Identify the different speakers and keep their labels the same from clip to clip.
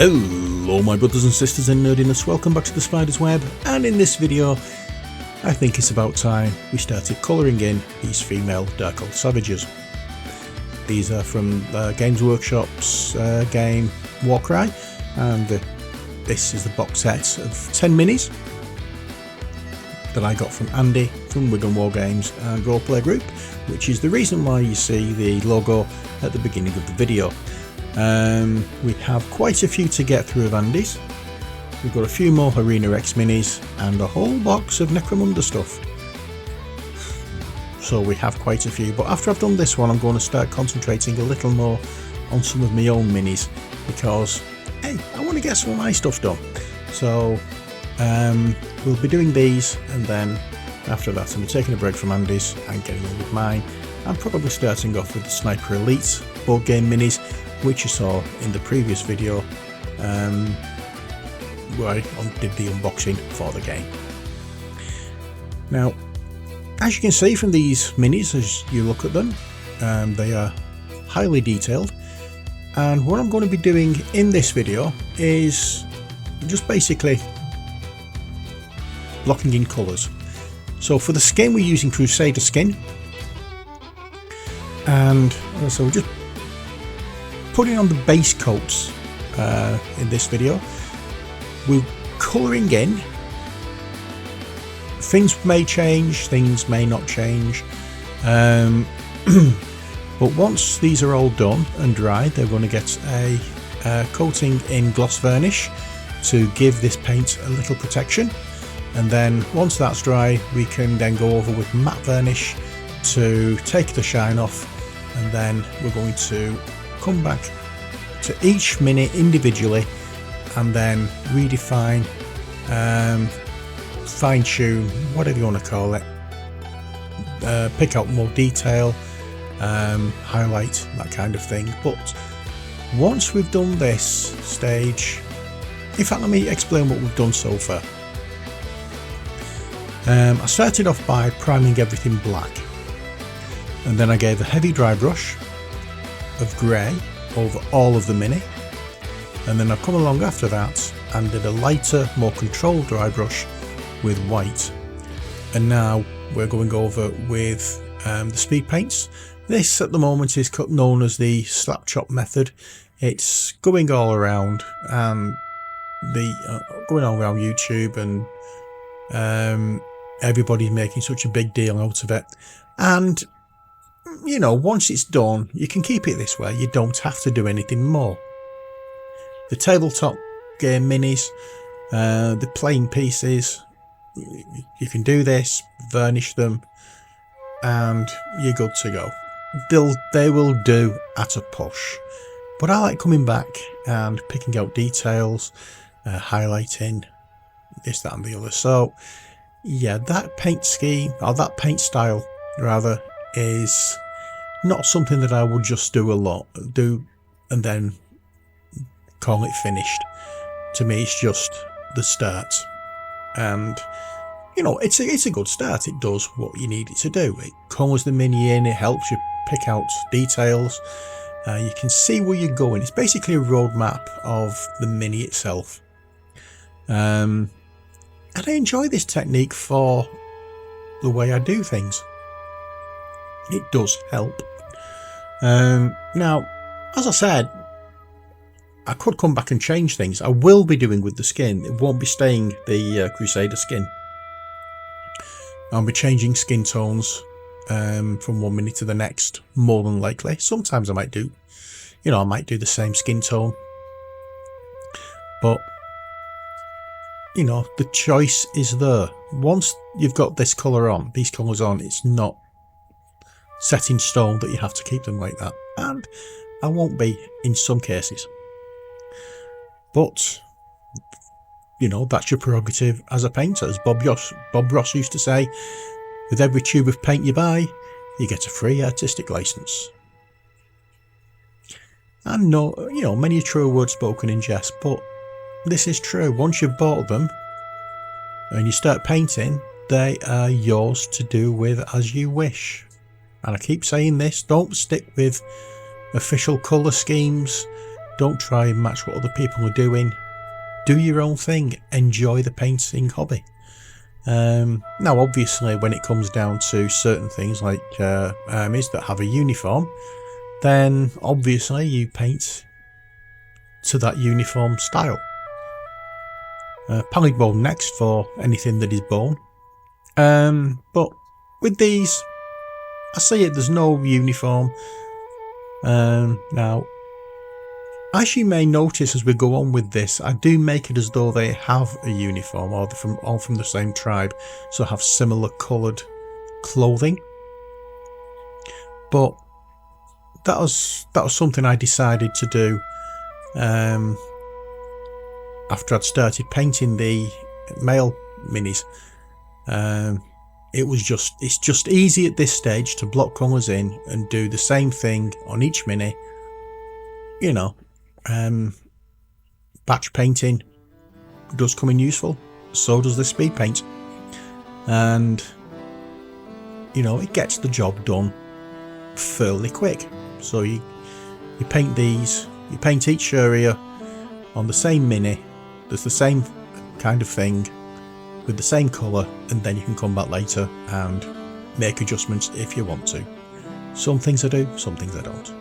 Speaker 1: Hello my brothers and sisters in nerdiness, welcome back to the Spider's Web, and in this video I think it's about time we started colouring in these female Darkoath Savages. These are from Games Workshop's game Warcry, and this is the box set of 10 minis that I got from Andy from Wigan Wargames and Roleplaying group, which is the reason why you see the logo at the beginning of the video. We have quite a few to get through of Andy's. We've got a few more Arena X minis and a whole box of Necromunda stuff. So we have quite a few, but after I've done this one I'm going to start concentrating a little more on some of my own minis, because hey, I want to get some of my stuff done. So we'll be doing these, and then after that I'm taking a break from Andy's and getting on with mine. I'm probably starting off with the Sniper Elite board game minis, which you saw in the previous video where I did the unboxing for the game. Now, as you can see from these minis as you look at them, they are highly detailed, and what I'm going to be doing in this video is just basically blocking in colours. So for the skin we're using Crusader skin, and so we're just putting on the base coats in this video. We're colouring in. Things may change, things may not change, but once these are all done and dried, they're going to get a coating in gloss varnish to give this paint a little protection, and then once that's dry we can then go over with matte varnish to take the shine off, and then we're going to come back to each mini individually and then redefine, fine tune, whatever you want to call it, pick out more detail, highlight, that kind of thing. But once we've done this stage, in fact let me explain what we've done so far. I started off by priming everything black, and then I gave a heavy dry brush of grey over all of the mini, and then I've come along after that and did a lighter, more controlled dry brush with white, and now we're going over with the speed paints. This at the moment is known as the slap chop method. It's going all around, and going all around YouTube, and everybody's making such a big deal out of it. And you know, once it's done, you can keep it this way. You don't have to do anything more. The tabletop game minis, the playing pieces, you can do this, varnish them, and you're good to go. They will do at a push. But I like coming back and picking out details, highlighting this, that and the other. So yeah, that paint scheme, or that paint style rather, is not something that I would just do and then call it finished. To me it's just the start, and you know, it's a good start. It does what you need it to do. It colours the mini in, it helps you pick out details, you can see where you're going. It's basically a roadmap of the mini itself, and I enjoy this technique for the way I do things. It does help. Now, as I said, I could come back and change things. I will be doing with the skin. It won't be staying the Crusader skin. I'll be changing skin tones from one minute to the next, more than likely. Sometimes I might do, I might do the same skin tone. But, the choice is there. Once you've got this colour on, these colours on, it's not set in stone that you have to keep them like that, and I won't be in some cases, but that's your prerogative as a painter. As Bob Ross used to say, with every tube of paint you buy you get a free artistic license. And no, many a true word spoken in jest, but this is true. Once you've bought them and you start painting, they are yours to do with as you wish. And I keep saying this, don't stick with official colour schemes, Don't try and match what other people are doing. Do your own thing. Enjoy the painting hobby. Now obviously when it comes down to certain things like armies that have a uniform, then obviously you paint to that uniform style. Pally bone next for anything that is bone. But with these, I see it, there's no uniform. Now, as you may notice as we go on with this, I do make it as though they have a uniform, or they're all from the same tribe, so have similar coloured clothing. But that was something I decided to do after I'd started painting the male minis. It's just easy at this stage to block colours in and do the same thing on each mini. You know, batch painting does come in useful, so does the speed paint, and you know, it gets the job done fairly quick. So you paint these, you paint each area on the same mini, there's the same kind of thing with the same colour, and then you can come back later and make adjustments if you want to. Some things I do, some things I don't.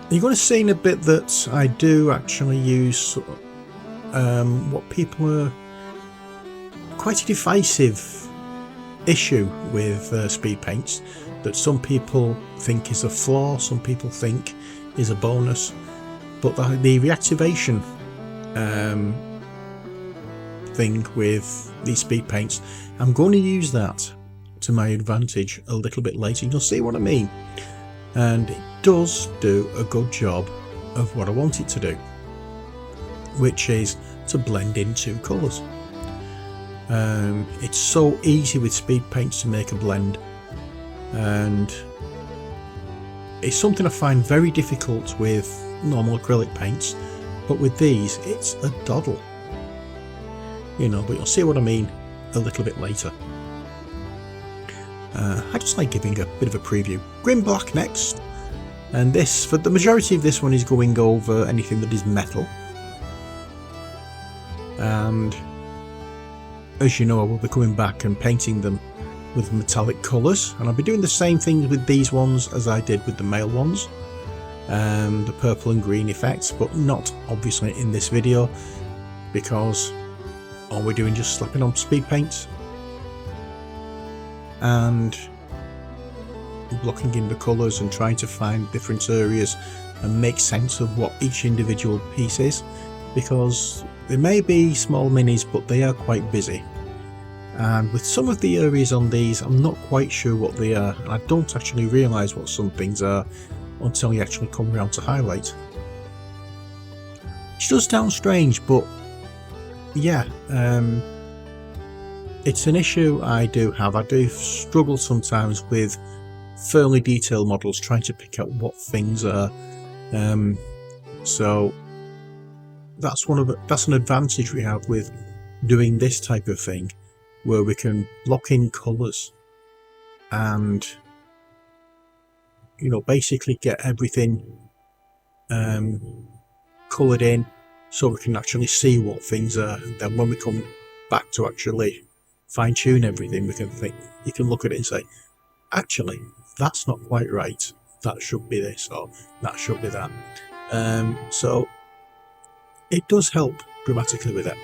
Speaker 1: You're going to see in a bit that I do actually use what people are quite a divisive issue with speed paints, that some people think is a flaw, some people think is a bonus, but the reactivation thing with these speed paints, I'm going to use that to my advantage a little bit later. You'll see what I mean, and it does do a good job of what I want it to do, which is to blend in two colours. It's so easy with speed paints to make a blend, and it's something I find very difficult with normal acrylic paints, but with these it's a doddle, you know, but you'll see what I mean a little bit later. I just like giving a bit of a preview. Grim Black next, and this, for the majority of this one, is going over anything that is metal, and as you know, I will be coming back and painting them with metallic colours, and I'll be doing the same thing with these ones as I did with the male ones, the purple and green effects, but not obviously in this video, because all we're doing is just slapping on speed paint and blocking in the colours and trying to find different areas and make sense of what each individual piece is, because they may be small minis but they are quite busy, and with some of the areas on these I'm not quite sure what they are, and I don't actually realise what some things are until you actually come around to highlight, which does sound strange, but yeah, it's an issue I do have. I do struggle sometimes with fairly detailed models trying to pick out what things are, so that's an advantage we have with doing this type of thing, where we can lock in colours and, you know, basically get everything coloured in so we can actually see what things are, and then when we come back to actually fine tune everything, you can look at it and say, actually that's not quite right, that should be this, or that should be that. So it does help dramatically with it,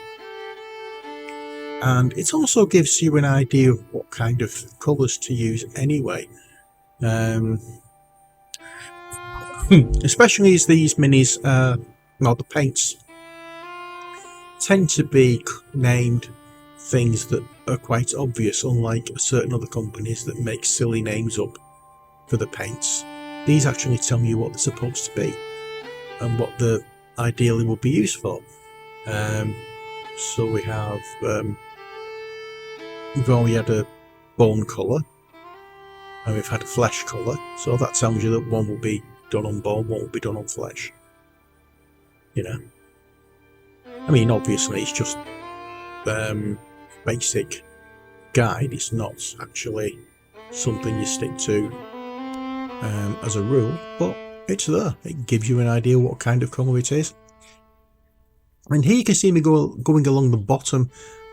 Speaker 1: and it also gives you an idea of what kind of colours to use anyway, especially as these minis, well, the paints tend to be named things that are quite obvious, unlike certain other companies that make silly names up for the paints. These actually tell you what they're supposed to be and what the ideally would be used for. So we have we've already had a bone colour, and we've had a flesh colour, so that tells you that one will be done on bone, one will be done on flesh, you know. I mean, obviously it's just basic guide, it's not actually something you stick to as a rule, but it's there. It gives you an idea what kind of colour it is. And here you can see me going along the bottom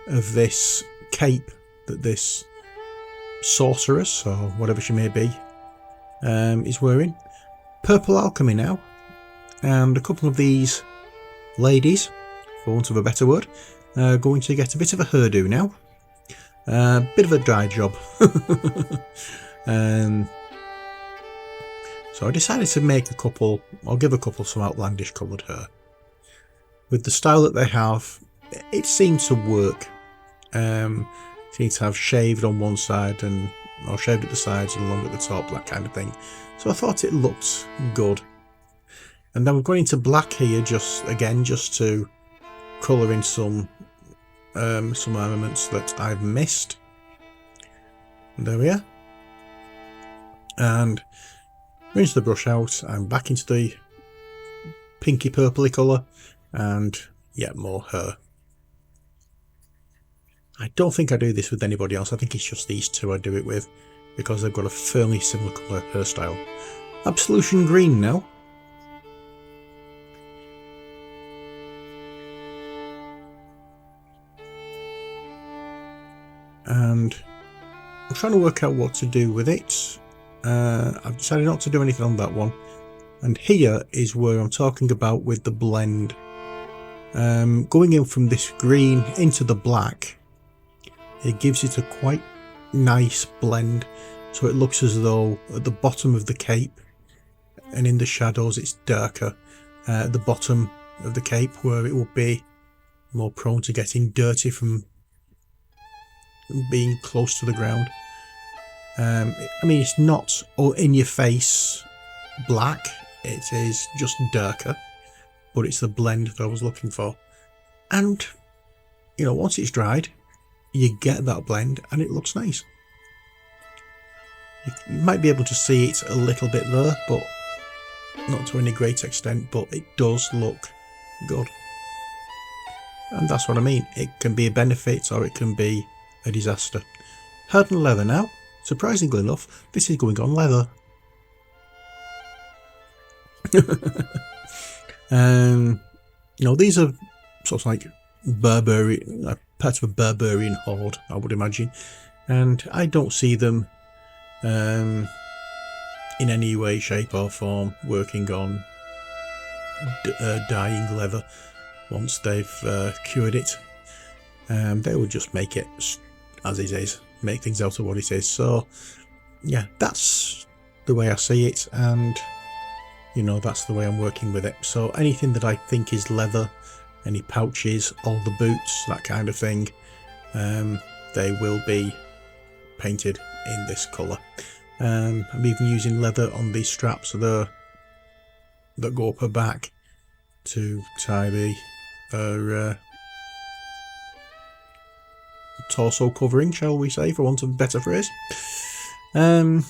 Speaker 1: of this cape that this sorceress, or whatever she may be, is wearing. Purple alchemy now, and a couple of these ladies, for want of a better word, are going to get a bit of a hairdo now. Bit of a dye job. So I decided to make a couple, or give a couple some outlandish coloured hair. With the style that they have, it seemed to work. Seemed to have shaved on one side or shaved at the sides and along at the top, that kind of thing. So I thought it looked good. And then we're going into black here, just to colour in some elements that I've missed. And there we are. And rinse the brush out. I'm back into the pinky purpley colour, and yeah, more hair. I don't think I do this with anybody else. I think it's just these two I do it with, because they've got a fairly similar colour hairstyle. Absolution green now. And I'm trying to work out what to do with it. I've decided not to do anything on that one. And here is where I'm talking about with the blend. Going in from this green into the black, it gives it a quite nice blend. So it looks as though at the bottom of the cape and in the shadows it's darker. At the bottom of the cape, where it will be more prone to getting dirty from being close to the ground. I mean, it's not all in your face black, it is just darker, but it's the blend that I was looking for. And you know, once it's dried, you get that blend and it looks nice. You might be able to see it a little bit there, but not to any great extent, but it does look good. And that's what I mean, it can be a benefit or it can be a disaster. Hardened leather now. Surprisingly enough, this is going on leather. You know, these are sort of like barbarian, part of a barbarian horde, I would imagine, and I don't see them in any way, shape or form working on dyeing leather once they've cured it. They will just make it as it is, make things out of what it is. So yeah, that's the way I see it, and you know, that's the way I'm working with it. So anything that I think is leather, any pouches, all the boots, that kind of thing, they will be painted in this colour. I'm even using leather on these straps that go up her back to tie her torso covering, shall we say, for want of a better phrase, to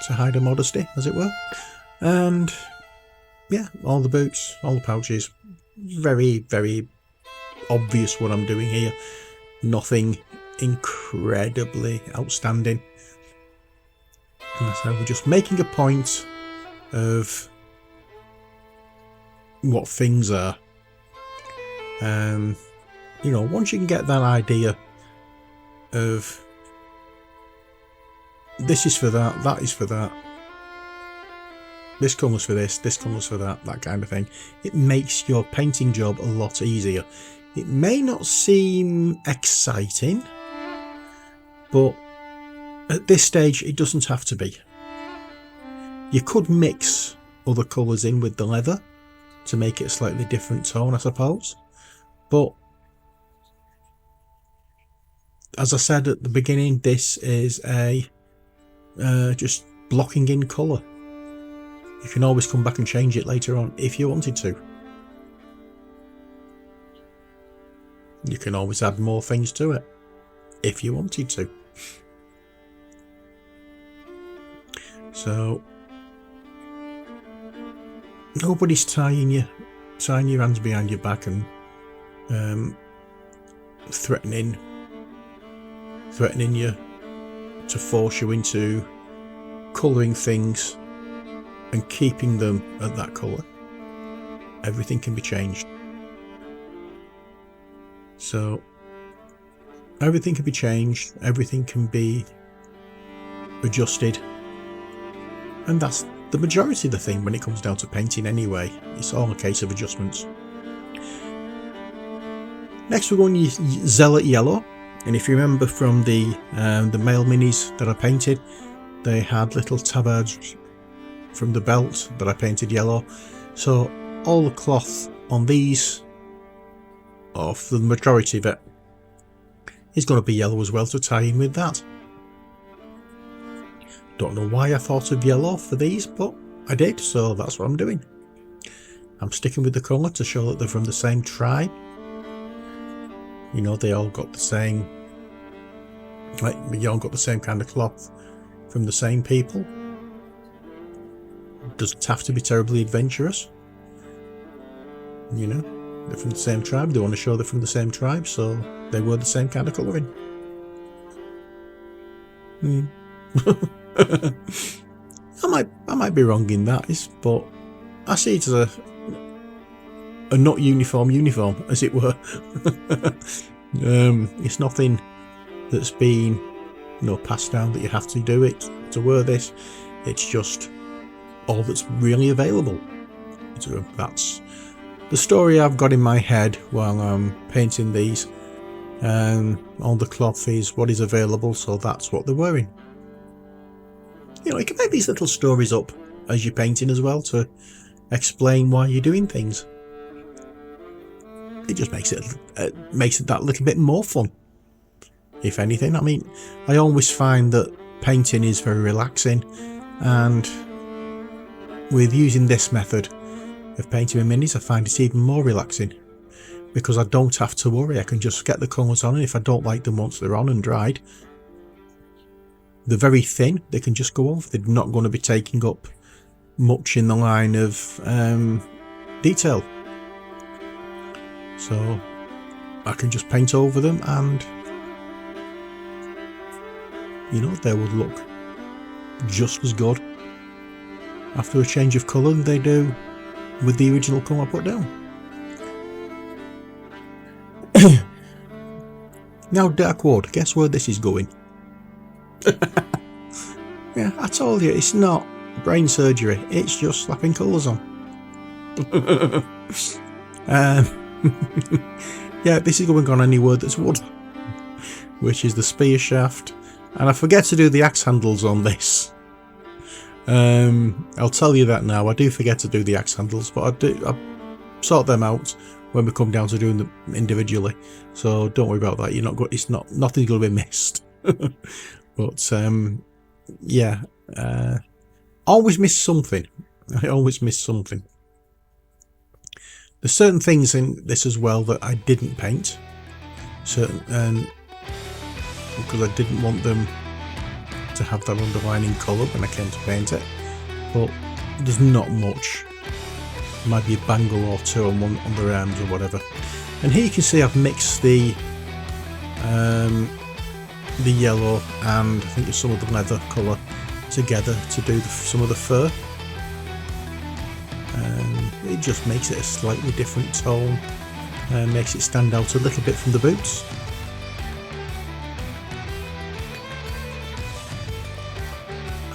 Speaker 1: hide her modesty, as it were. And yeah, all the boots, all the pouches, very, very obvious what I'm doing here. Nothing incredibly outstanding. And so we're just making a point of what things are. You know, once you can get that idea of this is for that, that is for that, this colour's for this colour's for that, that kind of thing, it makes your painting job a lot easier. It may not seem exciting, but at this stage it doesn't have to be. You could mix other colours in with the leather to make it a slightly different tone, I suppose, but as I said at the beginning, this is a just blocking in colour. You can always come back and change it later on if you wanted to. You can always add more things to it if you wanted to. So nobody's tying your hands behind your back and threatening you to force you into colouring things and keeping them at that colour, everything can be changed. So everything can be changed, everything can be adjusted, and that's the majority of the thing when it comes down to painting anyway. It's all a case of adjustments. Next we're going to use Zealot Yellow, and if you remember from the male minis that I painted, they had little tabards from the belt that I painted yellow. So all the cloth on these, or for the majority of it, is going to be yellow as well to tie in with that. Don't know why I thought of yellow for these, but I did, so that's what I'm doing. I'm sticking with the colour to show that they're from the same tribe. You know, they all got the same, like, you all got the same kind of cloth from the same people. Doesn't have to be terribly adventurous. You know, they're from the same tribe, they want to show they're from the same tribe, so they were the same kind of colouring. I might be wrong in that, but I see it as a not uniform, as it were. It's nothing that's been, you know, passed down that you have to do it to wear this. It's just all that's really available. So that's the story I've got in my head while I'm painting these. All the cloth is what is available, so that's what they're wearing. You know, you can make these little stories up as you're painting as well to explain why you're doing things. It just makes it that little bit more fun, if anything. I mean, I always find that painting is very relaxing, and with using this method of painting with minis, I find it even more relaxing because I don't have to worry. I can just get the colours on, and if I don't like them once they're on and dried, they're very thin, they can just go off. They're not going to be taking up much in the line of detail. So I can just paint over them, and you know, they would look just as good after a change of colour than they do with the original colour I put down. Now Darkwood, guess where this is going? Yeah, I told you, it's not brain surgery, it's just slapping colours on. Yeah, this is going on any word that's wood, which is the spear shaft, and I forget to do the axe handles on this. I'll tell you that now, I do forget to do the axe handles, but I sort them out when we come down to doing them individually, so don't worry about that. You're not nothing's going to be missed. But yeah, always miss something. I always miss something. There's certain things in this as well that I didn't paint, because I didn't want them to have that underlining colour when I came to paint it. But there's not much. Might be a bangle or two on their arms or whatever. And here you can see I've mixed the yellow and I think some of the leather colour together to do some of the fur. It just makes it a slightly different tone, makes it stand out a little bit from the boots.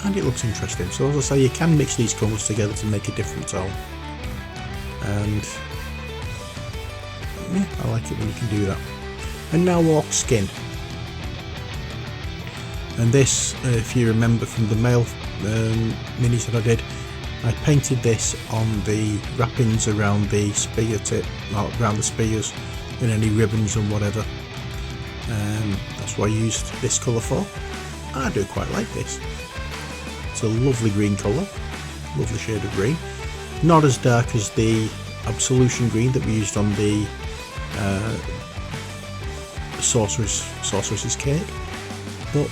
Speaker 1: And it looks interesting. So as I say, you can mix these colours together to make a different tone. And yeah, I like it when you can do that. And now orc skin. And this, if you remember from the male minis that I did, I painted this on the wrappings around the spear tip, around the spears, and any ribbons and whatever. That's what I used this colour for. I do quite like this. It's a lovely green colour, lovely shade of green. Not as dark as the Absolution green that we used on the Sorceress's Cake, but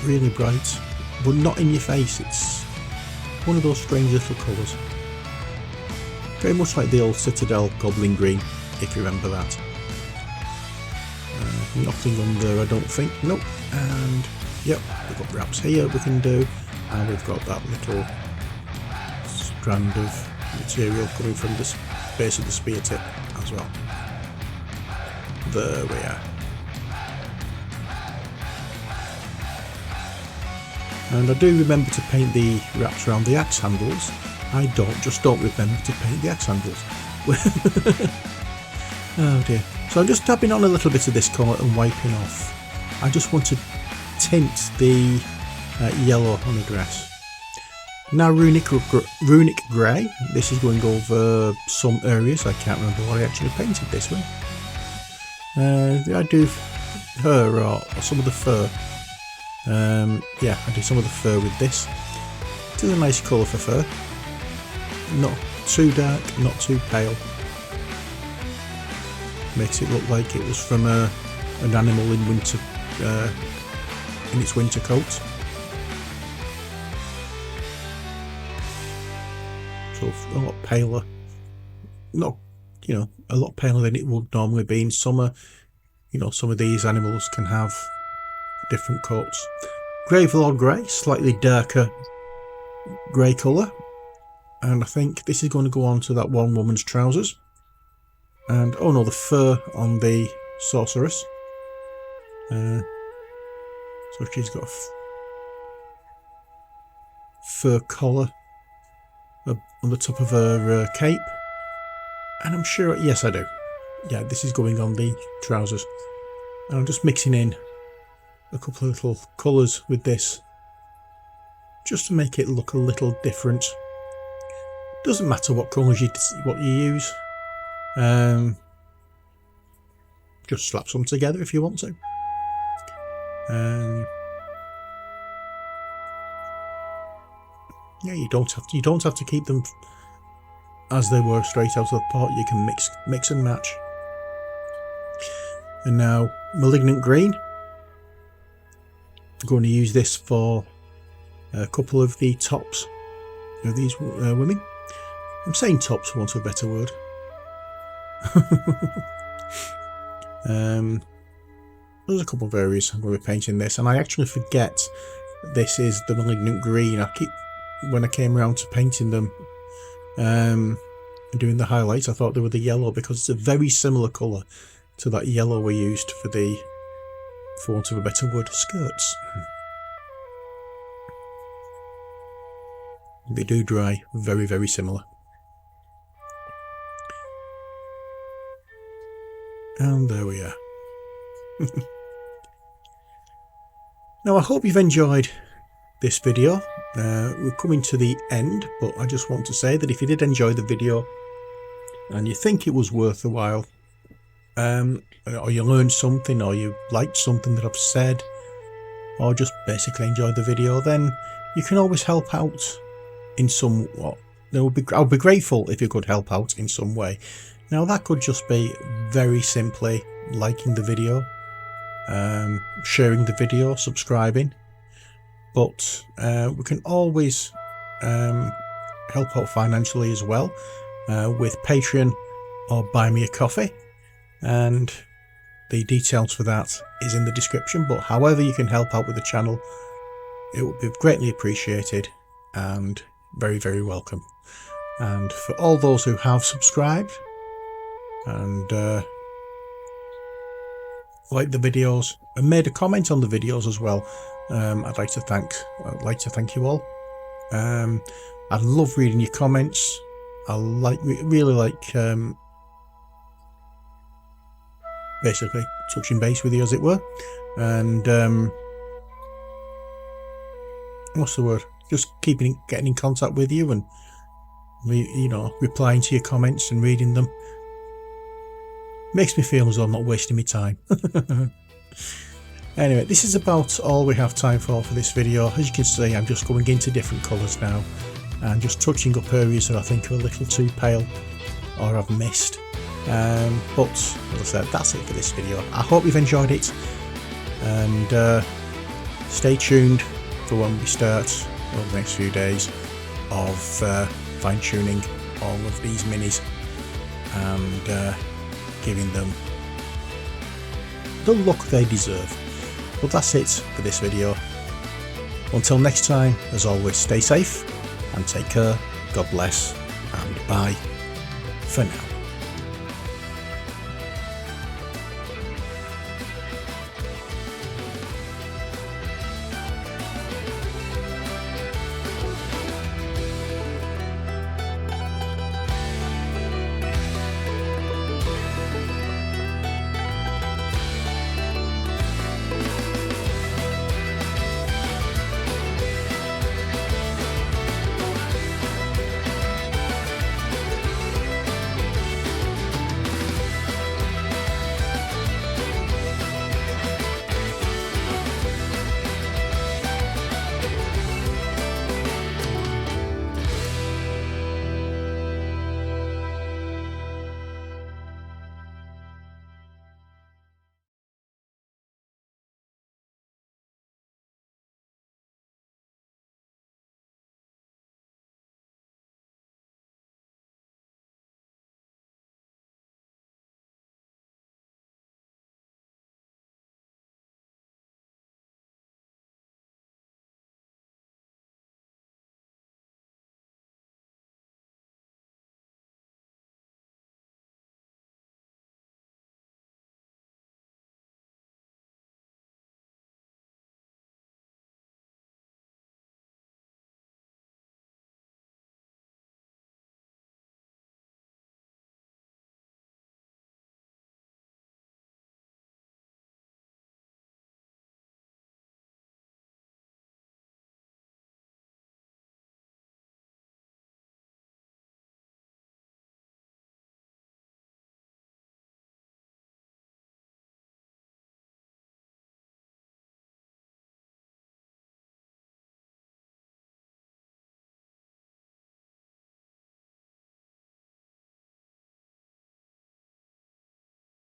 Speaker 1: really bright, but not in your face. It's one of those strange little colours. Very much like the old Citadel Goblin Green, if you remember that. Nothing on there, I don't think. Nope. And yep, we've got wraps here we can do, and we've got that little strand of material coming from the base of the spear tip as well. There we are. And I do remember to paint the wraps around the axe handles. I don't remember to paint the axe handles. Oh dear. So I'm just tapping on a little bit of this colour and wiping off. I just want to tint the yellow on the dress. Now runic grey. This is going over some areas. I can't remember what I actually painted this with. Did I do her or some of the fur? Yeah, I did some of the fur with this. It is a nice colour for fur. Not too dark, not too pale. Makes it look like it was from an animal in winter, in its winter coat. So a lot paler. Not, you know, a lot paler than it would normally be in summer. You know, some of these animals can have different coats. Gravelord grey, slightly darker grey colour, and I think this is going to go on to that one woman's trousers. And oh no, the fur on the sorceress. So she's got a fur collar on the top of her cape, and I'm sure, yes I do, yeah, this is going on the trousers. And I'm just mixing in a couple of little colours with this just to make it look a little different. Doesn't matter what colours you use, just slap some together if you want to. Yeah, you don't have to keep them as they were straight out of the pot. You can mix and match. And now malignant green. I'm going to use this for a couple of the tops of these women. I'm saying tops for want of a better word. There's a couple of areas I'm going to be painting this, and I actually forget this is the malignant green. When I came around to painting them, doing the highlights, I thought they were the yellow because it's a very similar colour to that yellow we used for the, for want of a better word, skirts. They do dry very, very similar. And there we are. Now I hope you've enjoyed this video. We're coming to the end, but I just want to say that if you did enjoy the video and you think it was worth a while, or you learned something, or you liked something that I've said, or just basically enjoyed the video, then you can always help out in some way. I'll be grateful if you could help out in some way. Now that could just be very simply liking the video, sharing the video, subscribing, but we can always help out financially as well with Patreon or Buy Me a Coffee, and the details for that is in the description. But however you can help out with the channel, it would be greatly appreciated and very, very welcome. And for all those who have subscribed and liked the videos and made a comment on the videos as well, I'd like to thank you all. I love reading your comments. I really like basically touching base with you, as it were, and what's the word? Just getting in contact with you and replying to your comments and reading them. Makes me feel as though I'm not wasting my time. Anyway, this is about all we have time for this video. As you can see, I'm just going into different colours now and just touching up areas that I think are a little too pale or I've missed. But as I said, that's it for this video. I hope you've enjoyed it, and stay tuned for when we start over the next few days of fine-tuning all of these minis and giving them the look they deserve. But that's it for this video. Until next time, as always, stay safe and take care God bless, and bye for now.